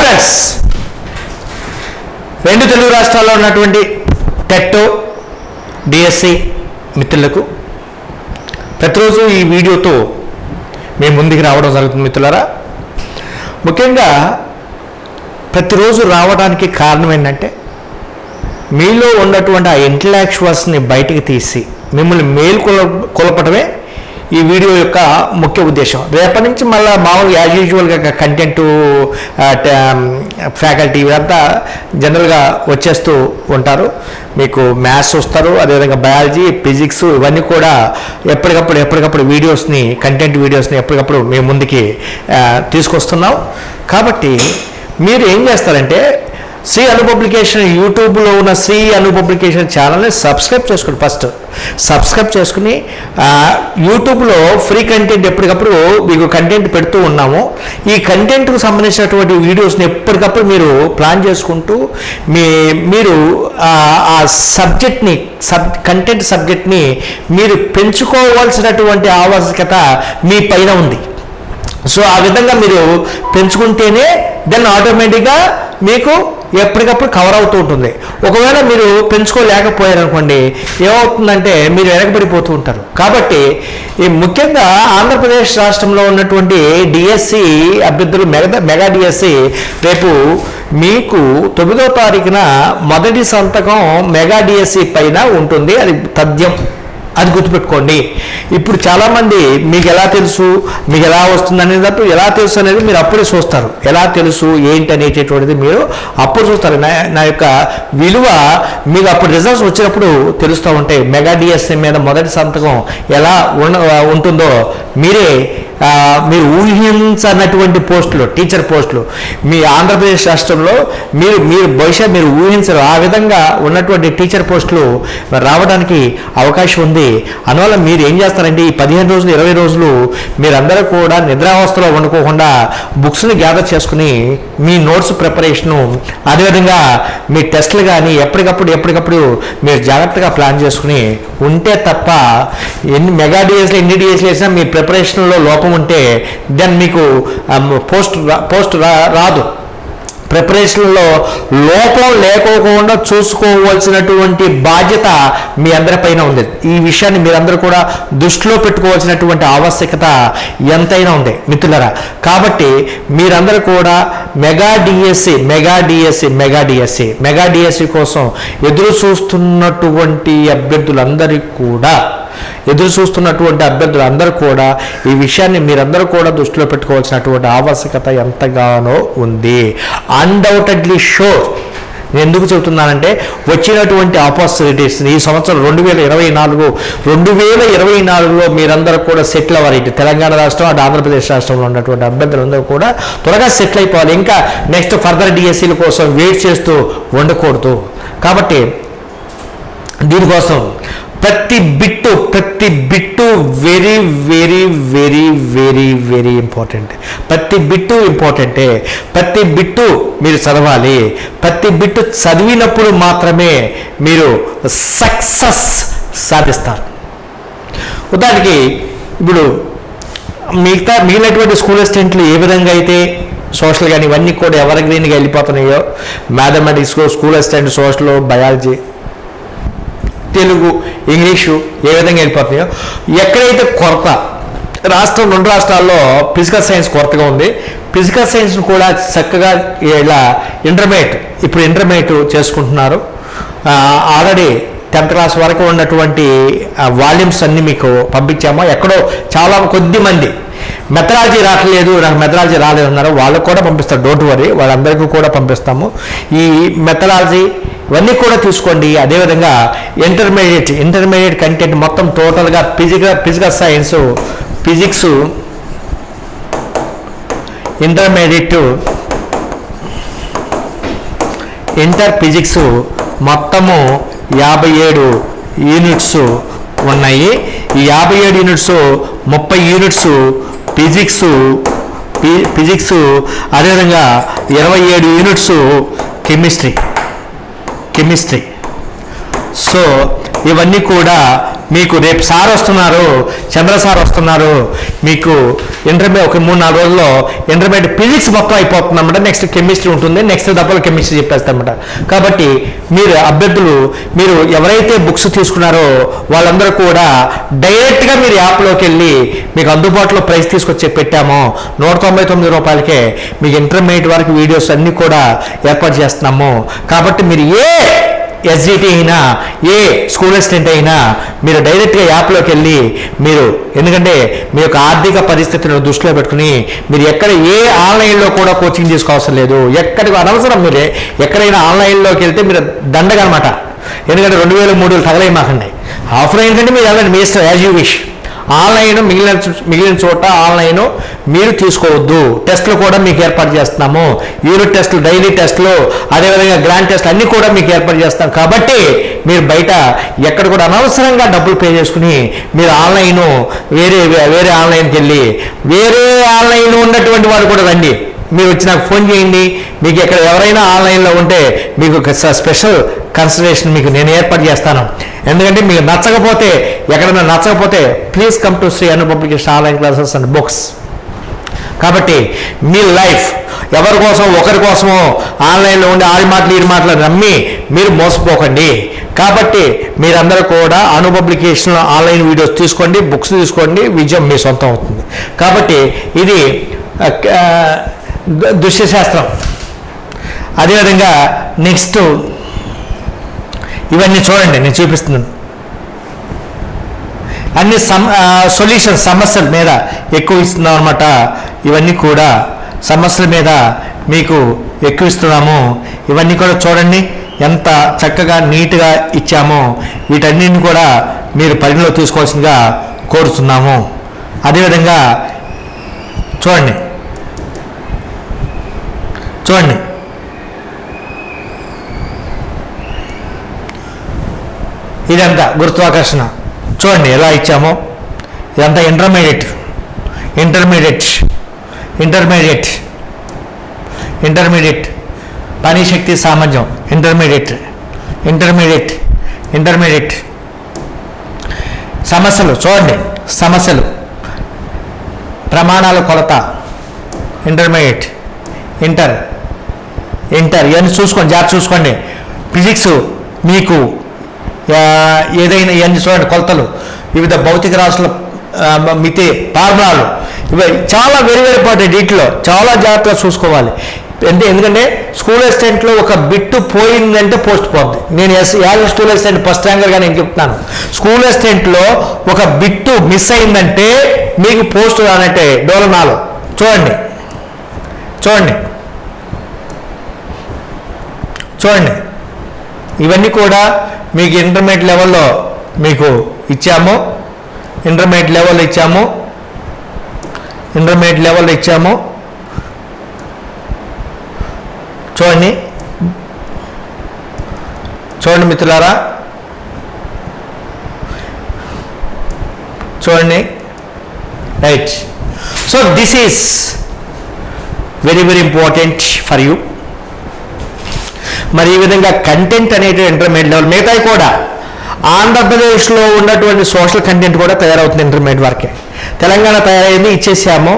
Friends, రెండు తెలుగు రాష్ట్రాల్లో ఉన్నటువంటి టెట్ డిఎస్సి మిత్రులకు ప్రతిరోజు ఈ వీడియోతో మేము ముందుకు రావడం జరుగుతుంది. మిత్రులారా, ముఖ్యంగా ప్రతిరోజు రావడానికి కారణం ఏంటంటే మీలో ఉన్నటువంటి ఆ ఇంటలెక్చువల్స్ని బయటికి తీసి మిమ్మల్ని మేల్కొల్పడమే ఈ వీడియో యొక్క ముఖ్య ఉద్దేశం. రేపటి నుంచి మళ్ళీ మామూలుగా యాజ్ యూజువల్గా కంటెంట్ ఫ్యాకల్టీ ఇదంతా జనరల్గా వచ్చేస్తూ ఉంటారు. మీకు మ్యాథ్స్ వస్తారు, అదేవిధంగా బయాలజీ, ఫిజిక్స్ ఇవన్నీ కూడా ఎప్పటికప్పుడు వీడియోస్ని, కంటెంట్ వీడియోస్ని ఎప్పటికప్పుడు మేము ముందుకి తీసుకొస్తున్నాం. కాబట్టి మీరు ఏం చేస్తారంటే శ్రీ అను పబ్లికేషన్ యూట్యూబ్లో ఉన్న శ్రీ అను పబ్లికేషన్ ఛానల్ని సబ్స్క్రైబ్ చేసుకోండి. ఫస్ట్ సబ్స్క్రైబ్ చేసుకుని యూట్యూబ్లో ఫ్రీ కంటెంట్ ఎప్పటికప్పుడు మీకు కంటెంట్ పెడుతూ ఉన్నాము. ఈ కంటెంట్కు సంబంధించినటువంటి వీడియోస్ని ఎప్పటికప్పుడు మీరు ప్లాన్ చేసుకుంటూ మీరు ఆ సబ్జెక్ట్ని కంటెంట్ సబ్జెక్ట్ని మీరు పెంచుకోవాల్సినటువంటి ఆవశ్యకత మీ పైన ఉంది. సో ఆ విధంగా మీరు పెంచుకుంటేనే దెన్ ఆటోమేటిక్గా మీకు ఎప్పటికప్పుడు కవర్ అవుతూ ఉంటుంది. ఒకవేళ మీరు పెంచుకోలేకపోయారనుకోండి, ఏమవుతుందంటే మీరు వెనకబడిపోతూ ఉంటారు. కాబట్టి ఈ ముఖ్యంగా ఆంధ్రప్రదేశ్ రాష్ట్రంలో ఉన్నటువంటి డిఎస్సి అభ్యర్థులు మెగా డిఎస్సి రేపు మీకు 9వ తారీఖున మొదటి సంతకం మెగా డిఎస్సి పైన ఉంటుంది. అది తథ్యం, అది గుర్తుపెట్టుకోండి. ఇప్పుడు చాలామంది మీకు ఎలా తెలుసు, మీకు ఎలా వస్తుంది అనేది ఎలా తెలుసు అనేది మీరు అప్పుడే చూస్తారు. ఎలా తెలుసు ఏంటి అనేటటువంటిది మీరు అప్పుడు చూస్తారు. నా యొక్క విలువ మీకు అప్పుడు రిజల్ట్స్ వచ్చినప్పుడు తెలుస్తూ ఉంటాయి. మెగా డిఎస్సి మీద మొదటి సంతకం ఎలా ఉంటుందో మీరు ఊహించనటువంటి పోస్టులు, టీచర్ పోస్టులు మీ ఆంధ్రప్రదేశ్ రాష్ట్రంలో మీరు బహుశా మీరు ఊహించరు. ఆ విధంగా ఉన్నటువంటి టీచర్ పోస్టులు రావడానికి అవకాశం ఉంది. అందువల్ల మీరు ఏం చేస్తారంటే ఈ 15 రోజులు 20 రోజులు మీరందరూ కూడా నిద్రావస్థలో వండుకోకుండా బుక్స్ని గ్యాదర్ చేసుకుని మీ నోట్స్ ప్రిపరేషను, అదేవిధంగా మీ టెస్టులు కానీ ఎప్పటికప్పుడు మీరు జాగ్రత్తగా ప్లాన్ చేసుకుని ఉంటే తప్ప మెగా డిఎస్లో ఎన్ని డిఎస్లు వేసినా మీ ప్రిపరేషన్లో లోపం ఉంటే దెన్ మీకు పోస్ట్ రాదు. ప్రిపరేషన్లో లోపం లేకోకుండా చూసుకోవాల్సినటువంటి బాధ్యత మీ అందరిపైన ఉంది. ఈ విషయాన్ని మీరందరూ కూడా దృష్టిలో పెట్టుకోవాల్సినటువంటి ఆవశ్యకత ఎంతైనా ఉంది మిత్రులారా. కాబట్టి మీరందరూ కూడా మెగా డిఎస్సి కోసం ఎదురు చూస్తున్నటువంటి అభ్యర్థులందరూ కూడా ఈ విషయాన్ని మీరందరూ కూడా దృష్టిలో పెట్టుకోవాల్సినటువంటి ఆవశ్యకత ఎంతగానో ఉంది. Undoubtedly sure. నేను ఎందుకు చెబుతున్నానంటే వచ్చినటువంటి ఆపర్చునిటీస్ ఈ సంవత్సరం 2024లో మీరందరూ కూడా సెటిల్ అవ్వాలి. ఇటు తెలంగాణ రాష్ట్రం, అటు ఆంధ్రప్రదేశ్ రాష్ట్రంలో ఉన్నటువంటి అభ్యర్థులందరూ కూడా త్వరగా సెటిల్ అయిపోవాలి. ఇంకా నెక్స్ట్ ఫర్దర్ డిఎస్సీల కోసం వెయిట్ చేస్తూ ఉండకూడదు. కాబట్టి దీనికోసం ప్రతి bit very very very very very important. ప్రతి బిట్టు ఇంపార్టెంటే. ప్రతి బిట్టు మీరు చదవాలి. ప్రతి బిట్టు చదివినప్పుడు మాత్రమే మీరు సక్సెస్ సాధిస్తారు. ఉదాహరణకి ఇప్పుడు మిగిలినటువంటి స్కూల్ అసిస్టెంట్లు ఏ విధంగా అయితే సోషల్ కానీ ఇవన్నీ కూడా ఎవరి గ్రీన్గా వెళ్ళిపోతున్నాయో, మ్యాథమెటిక్స్లో school assistant, social, biology, Telugu, English ఏ విధంగా వెళ్ళిపోతున్నాయో, ఎక్కడైతే కొరత రెండు రాష్ట్రాల్లో ఫిజికల్ సైన్స్ కొరతగా ఉంది. ఫిజికల్ సైన్స్ను కూడా చక్కగా ఇలా ఇంటర్మీడియట్ చేసుకుంటున్నారు. ఆల్రెడీ 10th క్లాస్ వరకు ఉన్నటువంటి వాల్యూమ్స్ అన్నీ మీకు పంపించాము. ఎక్కడో చాలా కొద్ది మంది మెథడాలజీ రావట్లేదు, నాకు మెథడాలజీ రాలేదు అన్నారు. వాళ్ళకు కూడా పంపిస్తాం, డోంట్ వరీ, వాళ్ళందరికీ కూడా పంపిస్తాము. ఈ మెథడాలజీ ఇవన్నీ కూడా తీసుకోండి. అదేవిధంగా ఇంటర్మీడియట్ కంటెంట్ మొత్తం టోటల్గా physical science, physics, inter physics మొత్తము 57 యూనిట్స్ ఉన్నాయి. ఈ 57 యూనిట్స్ 30 యూనిట్స్ ఫిజిక్స్, అదేవిధంగా 27 యూనిట్స్ కెమిస్ట్రీ. సో ఇవన్నీ కూడా మీకు రేపు సార్ వస్తున్నారు, చంద్ర సార్ వస్తున్నారు. మీకు ఇంటర్మీడియట్ ఒక 3-4 రోజుల్లో ఇంటర్మీడియట్ ఫిజిక్స్ మొత్తం అయిపోతుంది అన్నమాట. నెక్స్ట్ కెమిస్ట్రీ ఉంటుంది, నెక్స్ట్ దప్పలు కెమిస్ట్రీ చెప్పేస్తారన్నమాట. కాబట్టి మీరు అభ్యర్థులు మీరు ఎవరైతే బుక్స్ తీసుకున్నారో వాళ్ళందరూ కూడా డైరెక్ట్గా మీరు యాప్లోకి వెళ్ళి మీకు అందుబాటులో ప్రైస్ తీసుకొచ్చి పెట్టామో 199 రూపాయలకే మీకు ఇంటర్మీడియట్ వరకు వీడియోస్ అన్నీ కూడా ఏర్పాటు చేస్తున్నాము. కాబట్టి మీరు ఏ ఎస్జిటి అయినా ఏ స్కూల్ అసిస్టెంట్ అయినా మీరు డైరెక్ట్గా యాప్లోకి వెళ్ళి మీరు, ఎందుకంటే మీ యొక్క ఆర్థిక పరిస్థితులను దృష్టిలో పెట్టుకుని మీరు ఎక్కడ ఏ ఆన్లైన్లో కూడా కోచింగ్ తీసుకోవాల్సిన లేదు. ఎక్కడికి అనవసరం. మీరు ఎక్కడైనా ఆన్లైన్లోకి వెళ్తే మీరు దండగనమాట. ఎందుకంటే 2000-3000 తగలే మాకండి. ఆఫ్లైన్ కంటే మీరు వెళ్ళండి, మీ ఇష్టం, యాజ్ యూ విష్. ఆన్లైన్ మిగిలిన చోట ఆన్లైన్ మీరు తీసుకోవద్దు. టెస్టులు కూడా మీకు ఏర్పాటు చేస్తున్నాము. యూనిట్ టెస్టులు, డైలీ టెస్టులు, అదేవిధంగా గ్రాండ్ టెస్టులు అన్నీ కూడా మీకు ఏర్పాటు చేస్తాం. కాబట్టి మీరు బయట ఎక్కడ కూడా అనవసరంగా డబ్బులు పే చేసుకుని మీరు ఆన్లైన్ వేరే ఆన్లైన్కి వెళ్ళి వేరే ఆన్లైన్ ఉన్నటువంటి వాడు కూడా రండి. మీరు వచ్చి నాకు ఫోన్ చేయండి. మీకు ఎక్కడ ఎవరైనా ఆన్లైన్లో ఉంటే మీకు స్పెషల్ కన్సిడరేషన్ మీకు నేను ఏర్పాటు చేస్తాను. ఎందుకంటే మీకు నచ్చకపోతే, ఎక్కడైనా నచ్చకపోతే please come to Shri Anu publication online classes and books. కాబట్టి మీ లైఫ్ ఎవరి కోసం, ఒకరి కోసమో ఆన్లైన్లో ఉండి ఆడి మాటలు నమ్మి మీరు మోసపోకండి. కాబట్టి మీరందరూ కూడా అను పబ్లికేషన్ ఆన్లైన్ వీడియోస్ తీసుకోండి, బుక్స్ తీసుకోండి, విజయం మీ సొంతం అవుతుంది. కాబట్టి ఇది దృశ్యశాస్త్రం. అదేవిధంగా నెక్స్ట్ ఇవన్నీ చూడండి, నేను చూపిస్తున్నాను. అన్ని సొల్యూషన్ సమస్యల మీద ఎక్కువ ఇస్తున్నాం అనమాట. ఇవన్నీ కూడా సమస్యల మీద మీకు ఎక్కువ ఇస్తున్నాము. ఇవన్నీ కూడా చూడండి ఎంత చక్కగా నీట్గా ఇచ్చామో. వీటన్నిటిని కూడా మీరు పరిగణలో తీసుకోవాల్సిందిగా కోరుతున్నాము. అదేవిధంగా చూడండి ఇదంతా గురుత్వాకర్షణ చూడండి ఎలా ఇచ్చామో. ఇదంతా ఇంటర్మీడియట్ పని శక్తి సామర్థ్యం, ఇంటర్మీడియట్ సమస్యలు చూడండి, సమస్యలు ప్రమాణాల కొలత, ఇంటర్మీడియట్, ఇంటర్ ఇవన్నీ చూసుకోండి, జాగ్రత్త చూసుకోండి. ఫిజిక్స్ మీకు ఏదైనా ఇవన్నీ చూడండి, కొలతలు, వివిధ భౌతిక రాశుల మితి, ఫార్ములాలు, ఇవి చాలా వెరీ ఇంపార్టెంట్. వీటిలో చాలా జాగ్రత్తగా చూసుకోవాలి. ఎందుకంటే స్కూల్ అసిస్టెంట్లో ఒక బిట్టు పోయిందంటే పోస్ట్ పోద్ది. నేను యాజ్ స్కూల్ అసిస్టెంట్ ఫస్ట్ ర్యాంకర్గా నేను చెప్తున్నాను, స్కూల్ అసిస్టెంట్లో ఒక బిట్టు మిస్ అయిందంటే మీకు పోస్ట్ రానంటే డోలనాలు. చూడండి ఇవన్నీ కూడా మీకు ఇంటర్మీడియట్ లెవెల్లో మీకు ఇచ్చాము. ఇంటర్మీడియట్ లెవెల్లో ఇచ్చాము. చూడండి మిత్రులారా, right. So this is very important for you. మరి ఈ విధంగా కంటెంట్ అనేది ఇంటర్మీడియట్ లెవెల్, మిగతాయి కూడా ఆంధ్రప్రదేశ్లో ఉన్నటువంటి సోషల్ కంటెంట్ కూడా తయారవుతుంది ఇంటర్మీడియట్ వరకే. తెలంగాణ తయారైంది, ఇచ్చేసాము.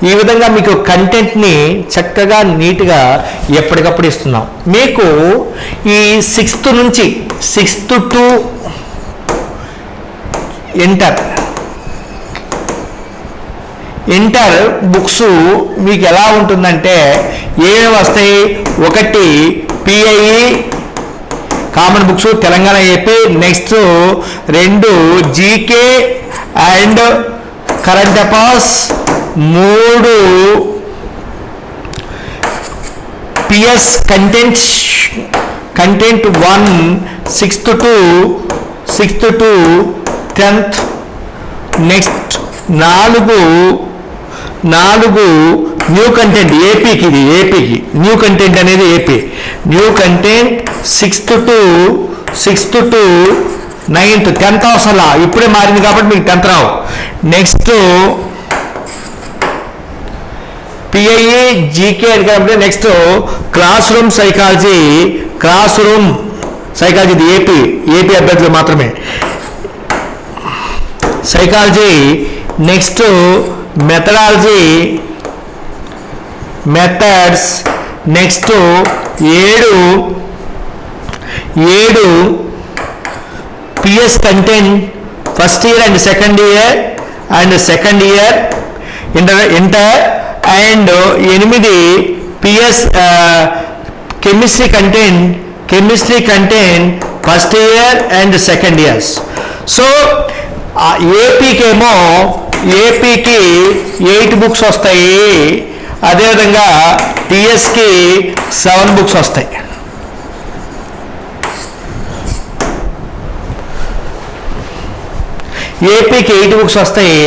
ఈ విధంగా మీకు కంటెంట్ని చక్కగా నీట్గా ఎప్పటికప్పుడు ఇస్తున్నాం. మీకు ఈ 6th టు ఇంటర్ బుక్స్ మీకు ఎలా ఉంటుందంటే ఏమేమి వస్తాయి? 1 PIE common books Telangana AP, next 2 GK and current affairs, 3 PS content 1 6th to 10th, next 4 new content ఏపీకి. న్యూ కంటెంట్ అనేది AP new content 6th to 9th. 10th అవసరం, ఇప్పుడే మారింది కాబట్టి మీకు 10th రావు. నెక్స్ట్ పిఐఈ జీకే అంటే నెక్స్ట్ క్లాస్ రూమ్ సైకాలజీ ఇది AP అభ్యర్థులు మాత్రమే. Psychology, next methodology, methods, next 7 PS content first year and second year inter and 8 PS chemistry content first year and second years. So ఏపీకి 8 books వస్తాయి, అదేవిధంగా టిఎస్కి 7 books వస్తాయి. ఏపీకి 8 books వస్తాయి,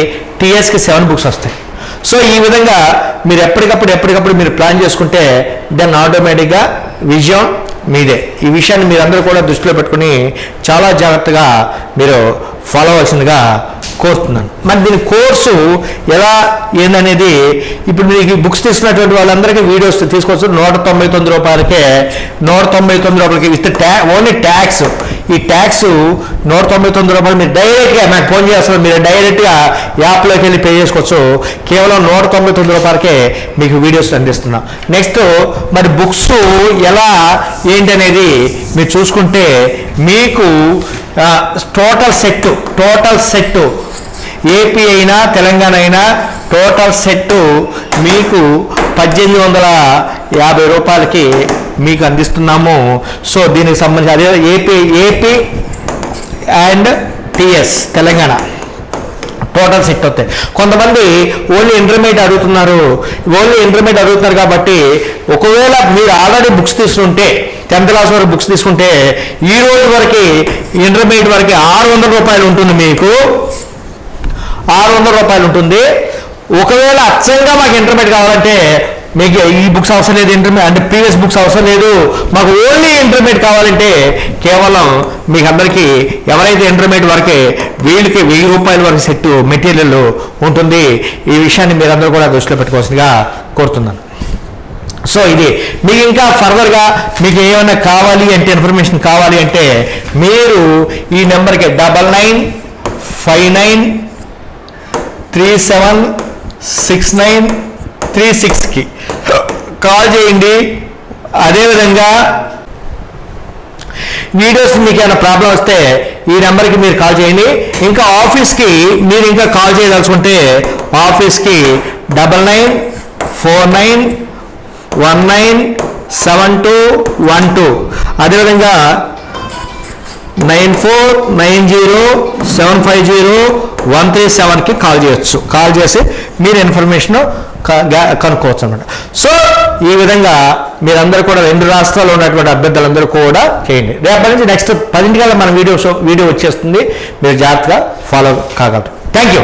టిఎస్కి 7 books వస్తాయి. సో ఈ విధంగా మీరు ఎప్పటికప్పుడు మీరు ప్లాన్ చేసుకుంటే దెన్ ఆటోమేటిక్గా విజయం మీదే. ఈ విషయాన్ని మీరందరూ కూడా దృష్టిలో పెట్టుకుని చాలా జాగ్రత్తగా మీరు ఫాలో అవ్వాల్సిందిగా కోరుతున్నాను. మరి దీని కోర్సు ఎలా ఏందనేది ఇప్పుడు మీకు బుక్స్ తీసుకున్నటువంటి వాళ్ళందరికీ వీడియోస్ తీసుకోవచ్చు. 199 రూపాయలకే 199 రూపాయలకి విత్ ఓన్లీ ట్యాక్స్. ఈ ట్యాక్స్ 199 రూపాయలు మీరు డైరెక్ట్గా నాకు ఫోన్ చేస్తారు, మీరు డైరెక్ట్గా యాప్లోకి వెళ్ళి పే చేసుకోవచ్చు. కేవలం 199 రూపాయలకే మీకు వీడియోస్ అందిస్తున్నాం. నెక్స్ట్ మరి బుక్స్ ఎలా ఏంటి అనేది మీరు చూసుకుంటే మీకు టోటల్ సెట్ ఏపీ అయినా తెలంగాణ అయినా టోటల్ సెట్ మీకు 1850 రూపాయలకి మీకు అందిస్తున్నాము. సో దీనికి సంబంధించి అదే AP and TS Telangana total set అవుతాయి. కొంతమంది ఓన్లీ ఇంటర్మీడియట్ అడుగుతున్నారు కాబట్టి ఒకవేళ మీరు ఆల్రెడీ బుక్స్ తీసుకుంటే 10th క్లాస్ వరకు బుక్స్ తీసుకుంటే ఈ రోజు వరకు ఇంటర్మీడియట్ వరకు 600 రూపాయలు ఉంటుంది, మీకు 600 రూపాయలు ఉంటుంది. ఒకవేళ అచ్చంగా మాకు ఇంటర్మీడియట్ కావాలంటే మీకు ఈ బుక్స్ అవసరం లేదు, ఇంటర్మీడియట్ అంటే ప్రీవియస్ బుక్స్ అవసరం లేదు, మాకు ఓన్లీ ఇంటర్మీడియట్ కావాలంటే కేవలం మీకు అందరికీ ఎవరైతే ఇంటర్మీడియట్ వరకే వీళ్ళకి 1000 రూపాయల వరకు సెట్ మెటీరియల్ ఉంటుంది. ఈ విషయాన్ని మీరందరూ కూడా దృష్టిలో పెట్టుకోవాల్సిందిగా కోరుతున్నాను. సో ఇది మీకు ఇంకా ఫర్దర్గా మీకు ఏమైనా కావాలి అంటే ఇన్ఫర్మేషన్ కావాలి అంటే మీరు ఈ నెంబర్కి 9959376936కి కాల్ చేయండి. అదేవిధంగా వీడియోస్ మీకు ఏమైనా ప్రాబ్లం వస్తే ఈ నెంబర్కి మీరు కాల్ చేయండి. ఇంకా ఆఫీస్కి మీరు ఇంకా కాల్ చేయదలుచుకుంటే ఆఫీస్కి 9949197212 అదేవిధంగా 9490750137కి కాల్ చేయొచ్చు. కాల్ చేసి మీరు ఇన్ఫర్మేషన్ కనుక్కోవచ్చు అన్నమాట. సో ఈ విధంగా మీరందరూ కూడా 2 రాష్ట్రాల్లో ఉన్నటువంటి అభ్యర్థులందరూ కూడా చేయండి. రేపటి నుంచి నెక్స్ట్ 10 గంటల మన వీడియో వచ్చేస్తుంది, మీరు జాగ్రత్తగా ఫాలో కాగలరు. Thank you.